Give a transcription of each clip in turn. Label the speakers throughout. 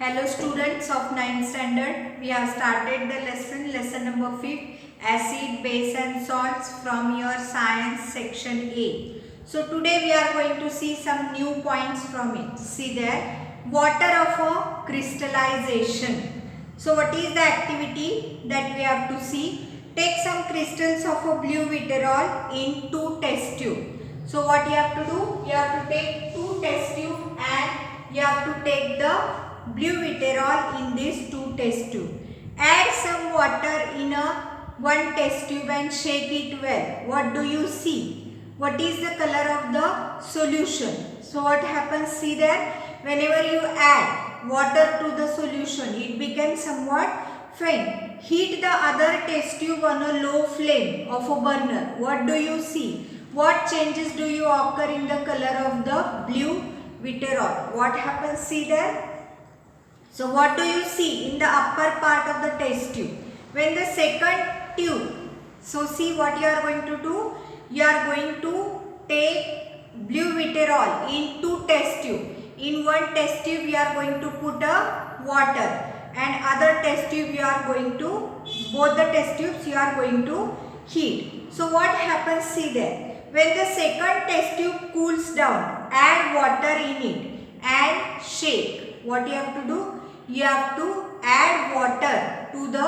Speaker 1: Hello students of 9th standard, we have started the lesson number 5, acid, base and salts from your science section A. So today we are going to see some new points from it. See there, water of a crystallization. So what is the activity that we have to see? Take some crystals of a blue vitriol in 2 test tube. So what you have to do? You have to take 2 test tube and you have to take the blue vitriol in this 2 test tube. Add some water in a 1 test tube and shake it well. What do you see? What is the color of the solution? So what happens? See there, whenever you add water to the solution, it becomes somewhat faint. Heat the other test tube on a low flame of a burner. What do you see? What changes do you occur in the color of the blue vitriol? What happens? See there. So what do you see in the upper part of the test tube? When the second tube, so see what you are going to do. You are going to take blue vitriol in 2 test tube. In 1 test tube you are going to put a water and other test tube you are going to, both the test tubes you are going to heat. So what happens? See there. When the second test tube cools down, add water in it and shake. What you have to do? You have to add water to the,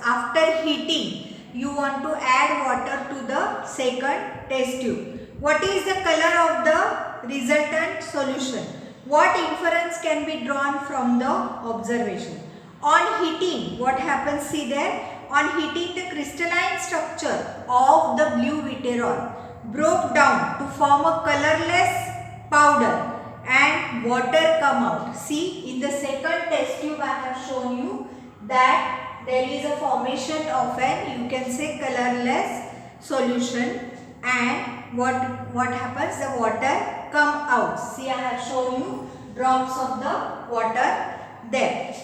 Speaker 1: after heating, you want to add water to the second test tube. What is the color of the resultant solution? What inference can be drawn from the observation? On heating, what happens? See there, on heating the crystalline structure of the blue vitriol broke down to form a colorless powder and water come out. See, in the second test tube I have shown you that there is a formation of an, you can say, colorless solution, and what happens? The water come out. See, I have shown you drops of the water there.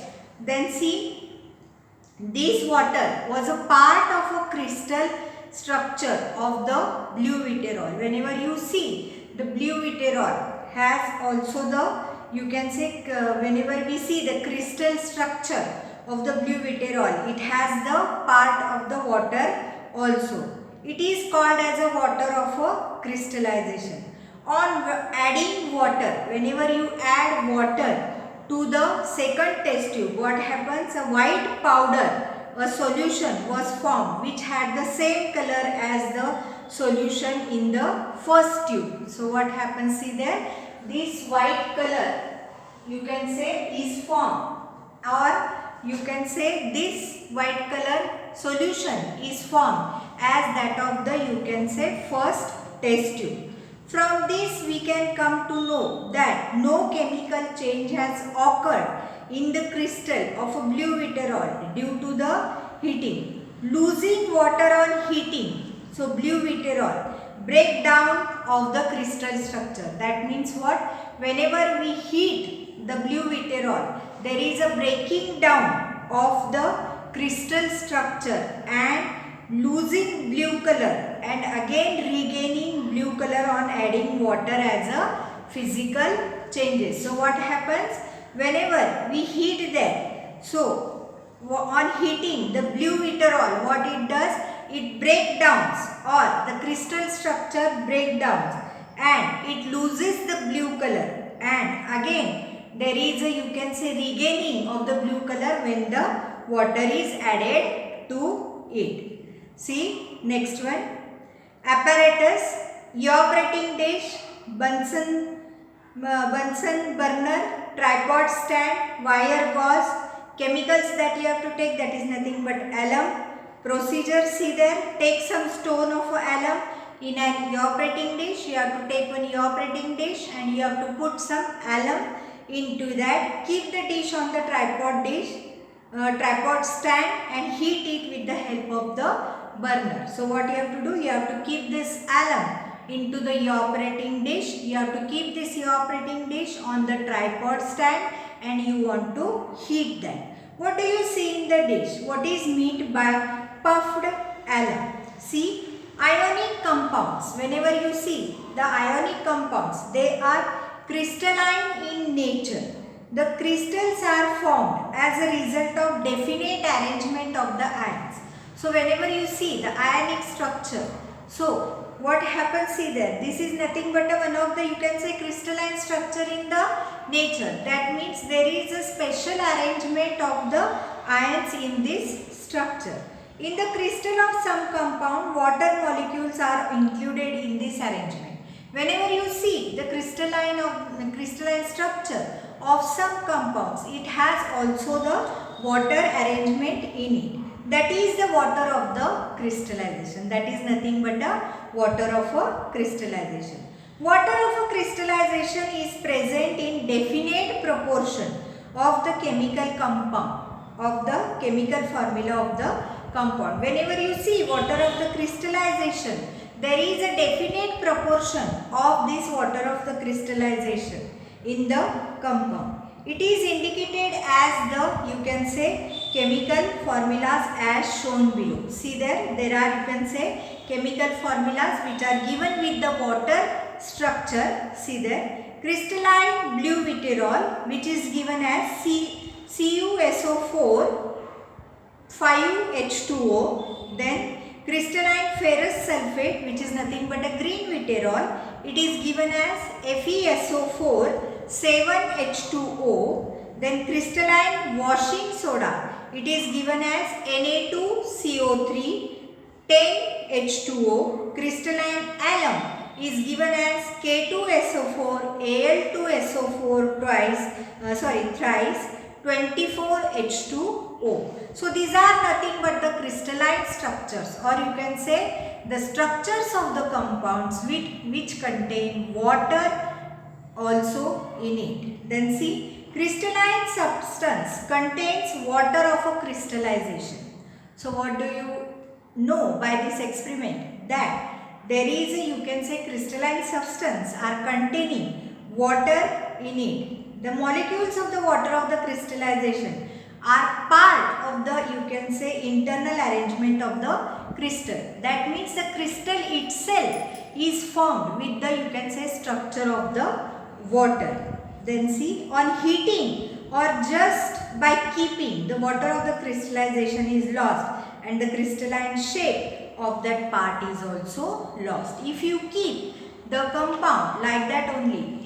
Speaker 1: Then see, this water was a part of a crystal structure of the blue vitriol. Whenever you see the blue vitriol has also the, you can say, whenever we see the crystal structure of the blue vitriol, it has the part of the water also. It is called as a water of a crystallization. On adding water, whenever you add water to the second test tube, what happens? A white powder, a solution was formed which had the same color as the solution in the first tube. So what happens? See there, this white color, you can say, is formed, or you can say this white color solution is formed as that of the, you can say, first test tube. From this we can come to know that no chemical change has occurred in the crystal of a blue vitriol due to the heating. Losing water on heating, so blue vitriol, breakdown of the crystal structure. That means what? Whenever we heat the blue vitriol, there is a breaking down of the crystal structure and losing blue color and again regaining blue color on adding water as a physical changes. So what happens? Whenever we heat them, so on heating the blue vitriol, what it does? It breakdowns, or the crystal structure breakdowns, and it loses the blue color, and again there is a, you can say, regaining of the blue color when the water is added to it. See, next one, apparatus, evaporating dish, Bunsen burner, tripod stand, wire gauze. Chemicals that you have to take, that is nothing but alum. Procedure, see there, take some stone of alum in an evaporating dish. You have to take one evaporating dish and you have to put some alum into that. Keep the dish on the tripod stand and heat it with the help of the burner. So what you have to do? You have to keep this alum into the evaporating dish. You have to keep this evaporating dish on the tripod stand and you want to heat that. What do you see in the dish? What is meant by puffed alum? See, ionic compounds. Whenever you see the ionic compounds, they are crystalline in nature. The crystals are formed as a result of definite arrangement of the ions. So whenever you see the ionic structure, so what happens, see there, this is nothing but one of the, you can say, crystalline structure in the nature. That means there is a special arrangement of the ions in this structure. In the crystal of some compound, water molecules are included in this arrangement. Whenever you see the crystalline structure of some compounds, it has also the water arrangement in it. That is the water of the crystallization. That is nothing but a water of a crystallization. Water of a crystallization is present in definite proportion of the chemical compound, of the chemical formula of the compound. Whenever you see water of the crystallization, there is a definite proportion of this water of the crystallization in the compound. It is indicated as the, you can say, chemical formulas as shown below. See there, are, you can say, chemical formulas which are given with the water structure. See there, crystalline blue buterol, which is given as CuSO4 5H2O. Then crystalline ferrous sulfate, which is nothing but a green buterol, it is given as FeSO4 7H2O. Then crystalline washing soda, it is given as Na2CO3 10H2O. Crystalline alum is given as K2SO4 Al2SO4 thrice 24H2O. So these are nothing but the crystalline structures, or you can say the structures of the compounds which contain water also in it. Then see, crystalline substance contains water of a crystallization. So what do you know by this experiment? That there is a, you can say, crystalline substance are containing water in it. The molecules of the water of the crystallization are part of the, you can say, internal arrangement of the crystal. That means the crystal itself is formed with the, you can say, structure of the water. Then see, on heating or just by keeping, the water of the crystallization is lost and the crystalline shape of that part is also lost. If you keep the compound like that only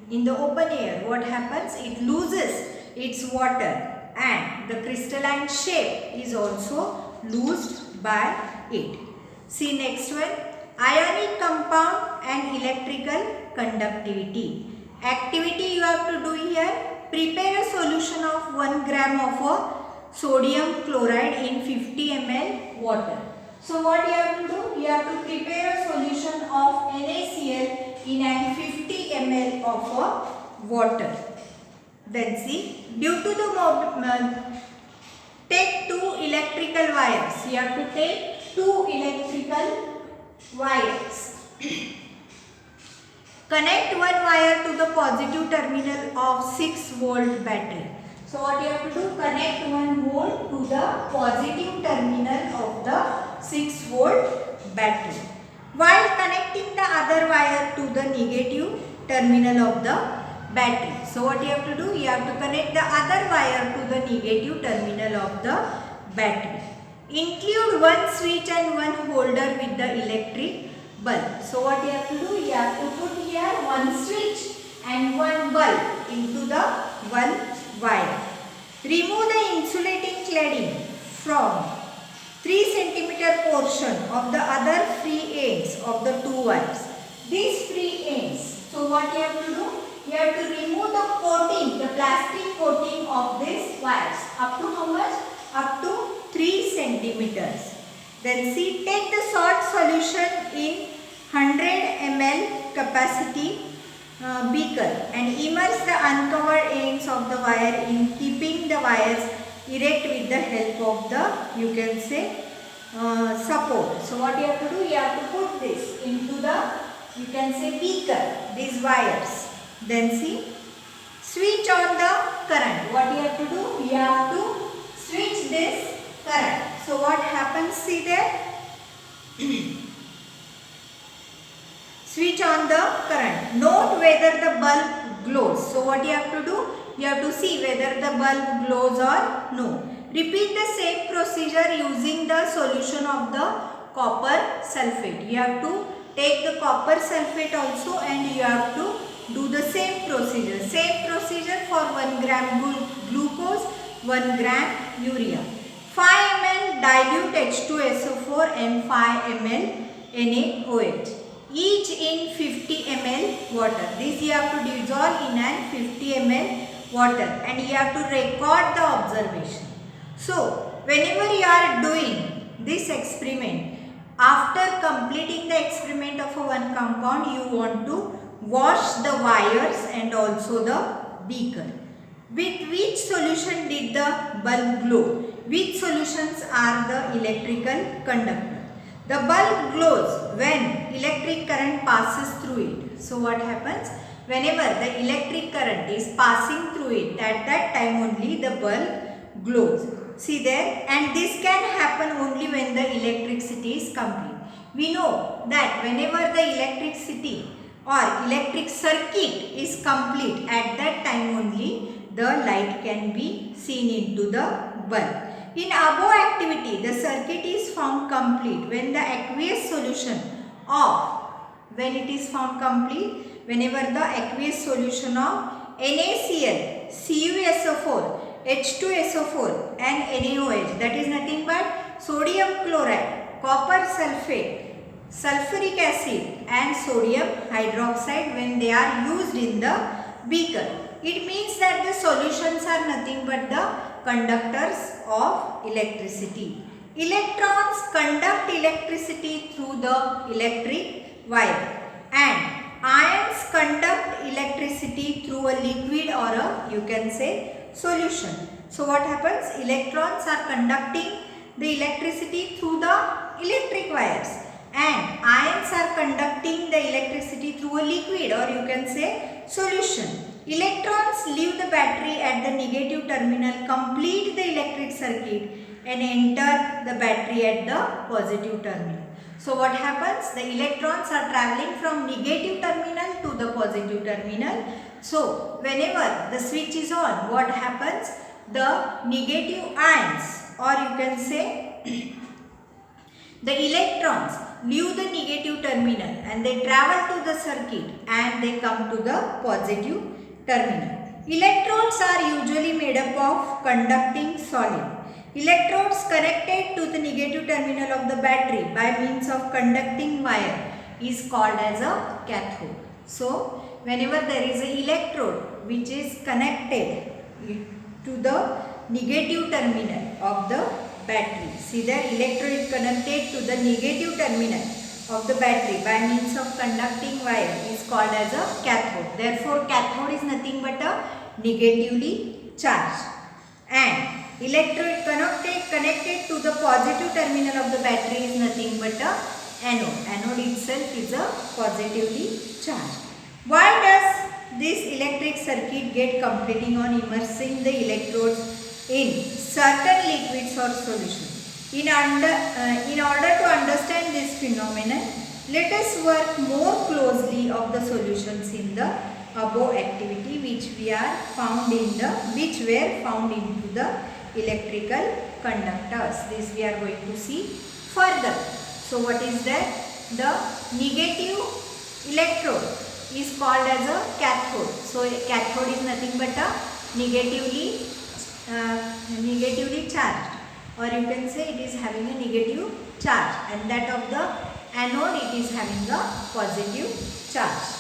Speaker 1: in the open air, what happens? It loses its water and the crystalline shape is also lost by it. See next one, ionic compound and electrical conductivity. Activity you have to do here, prepare a solution of 1 gram of a sodium chloride in 50 ml water. So what you have to do? You have to prepare a solution of NaCl in an 50 ml of a water. Then see, due to the take 2 electrical wires. You have to take 2 electrical wires. Connect one wire to the positive terminal of 6 volt battery. So what you have to do? Connect 1 volt to the positive terminal of the 6 volt battery. While connecting the other wire to the negative terminal of the battery. So what you have to do? You have to connect the other wire to the negative terminal of the battery. Include one switch and one holder with the electric bulb. So what you have to do? You have to put here one switch and one bulb into the one wire. Remove the insulating cladding from 3 cm portion of the other free ends of the 2 wires. These free ends. So what you have to do? You have to remove the coating, the plastic coating of these wires. Up to how much? Up to 3 centimeters. Then see, take the salt solution in 100 ml capacity beaker and immerse the uncovered ends of the wire in keeping the wires erect with the help of the, you can say, support. So what you have to do? You have to put this into the, you can say, beaker, these wires. Then see, switch on the current. What you have to do? You have to switch this current. So what happens? See there. Switch on the current. Note whether the bulb glows. So what you have to do? you have to see whether the bulb glows or no. Repeat the same procedure using the solution of the copper sulfate. You have to take the copper sulfate also and you have to do the same procedure. Same procedure for 1 gram glucose, 1 gram urea. 5 ml dilute H2SO4 and 5 ml NaOH. Each in 50 ml water. This you have to dissolve in an 50 ml water and you have to record the observation. So, whenever you are doing this experiment, after completing the experiment of one compound, you want to wash the wires and also the beaker. With which solution did the bulb glow? Which solutions are the electrical conductor? The bulb glows when electric current passes through it. So what happens? Whenever the electric current is passing through it, at that time only the bulb glows. See there, and this can happen only when the electricity is complete. We know that whenever the electricity or electric circuit is complete, at that time only the light can be seen into the bulb. In above activity, the circuit is found complete when the aqueous solution of, when it is found complete, whenever the aqueous solution of NaCl, CuSO4, H2SO4 and NaOH, that is nothing but sodium chloride, copper sulfate, sulfuric acid and sodium hydroxide, when they are used in the beaker, it means that the solutions are nothing but the conductors of electricity. Electrons conduct electricity through the electric wire and ions conduct electricity through a liquid or a, you can say, solution. So what happens? Electrons are conducting the electricity through the electric wires and ions are conducting the electricity through a liquid or you can say solution. Electrons leave the battery at the negative terminal, complete the electric circuit and enter the battery at the positive terminal. So what happens? The electrons are traveling from negative terminal to the positive terminal. So whenever the switch is on, what happens? The negative ions or you can say the electrons leave the negative terminal and they travel to the circuit and they come to the positive terminal. Electrodes are usually made up of conducting solid. Electrodes connected to the negative terminal of the battery by means of conducting wire is called as a cathode. So, whenever there is an electrode which is connected to the negative terminal of the battery. See there, electrode is connected to the negative terminal of the battery by means of conducting wire is called as a cathode. Therefore, cathode is nothing but a negatively charged. And electrode connected to the positive terminal of the battery is nothing but a anode. Anode itself is a positively charged. Why does this electric circuit get completing on immersing the electrodes in certain liquids or solutions? In order to understand this phenomenon, let us work more closely of the solutions in the above activity which were found into the electrical conductors. This we are going to see further. So what is that? The negative electrode is called as a cathode. So a cathode is nothing but a negatively charged, or you can say it is having a negative charge, and that of the anode it is having a positive charge.